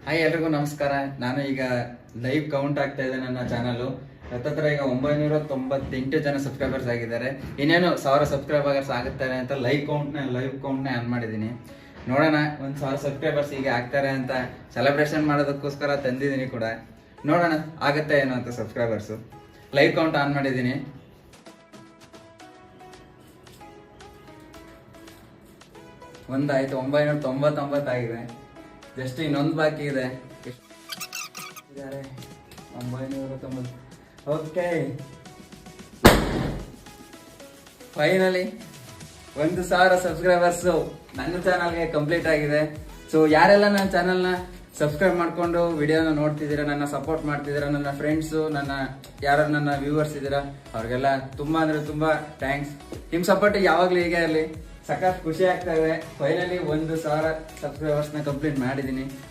Hi ಎಲ್ರಿಗೂ ನಮಸ್ಕಾರ. ನಾನು ಈಗ ಲೈವ್ ಕೌಂಟ್ ಆಗ್ತಾ ಇದೆ ನನ್ನ ಚಾನಲ್. ಹತ್ತತ್ರ ಈಗ 998 ಜನ ಸಬ್ಸ್ಕ್ರೈಬರ್ಸ್ ಆಗಿದ್ದಾರೆ. ಇನ್ನೇನು 1000 ಸಬ್ಸ್ಕ್ರೈಬರ್ಸ್ ಆಗುತ್ತಾರೆ ಅಂತ ಲೈವ್ ಕೌಂಟ್ನ ಆನ್ ಮಾಡಿದ್ದೀನಿ. ನೋಡೋಣ 1000 ಸಬ್ಸ್ಕ್ರೈಬರ್ಸ್ ಈಗ ಆಗ್ತಾರೆ ಅಂತ ಸೆಲೆಬ್ರೇಷನ್ ಮಾಡೋದಕ್ಕೋಸ್ಕರ ತಂದಿದ್ದೀನಿ ಕೂಡ. ನೋಡೋಣ ಆಗುತ್ತೆ ಏನೋ ಅಂತ ಸಬ್ಸ್ಕ್ರೈಬರ್ಸು. ಲೈವ್ ಕೌಂಟ್ ಆನ್ ಮಾಡಿದ್ದೀನಿ. ಒಂದಾಯ್ತು, 999 ಆಗಿದೆ. ಜಸ್ಟ್ ಇನ್ನೊಂದು ಬಾಕಿ ಇದೆ. 990. ಓಕೆ, ಫೈನಲಿ 1000 ಸಬ್ಸ್ಕ್ರೈಬರ್ಸು ನನ್ನ ಚಾನಲ್ಗೆ ಕಂಪ್ಲೀಟ್ ಆಗಿದೆ. ಸೊ ಯಾರೆಲ್ಲ ನನ್ನ ಚಾನಲ್ನ ಸಬ್ಸ್ಕ್ರೈಬ್ ಮಾಡ್ಕೊಂಡು ವಿಡಿಯೋನ ನೋಡ್ತಿದ್ದೀರಾ, ನನ್ನ ಸಪೋರ್ಟ್ ಮಾಡ್ತಿದ್ದೀರಾ, ನನ್ನ ಫ್ರೆಂಡ್ಸು, ಯಾರು ನನ್ನ ವ್ಯೂವರ್ಸ್ ಇದ್ದೀರಾ, ಅವ್ರಿಗೆಲ್ಲ ತುಂಬಾ ಅಂದ್ರೆ ತುಂಬಾ ಥ್ಯಾಂಕ್ಸ್. ನಿಮ್ಮ ಸಪೋರ್ಟ್ ಯಾವಾಗಲೂ ಹೀಗೆ ಇರಲಿ. ಸಖತ್ ಖುಷಿ ಆಗ್ತಾ ಇದೆ. ಫೈನಲಿ 1000 ಸಬ್ಸ್ಕ್ರೈಬರ್ಸ್ನ ಕಂಪ್ಲೀಟ್ ಮಾಡಿದ್ದೀನಿ.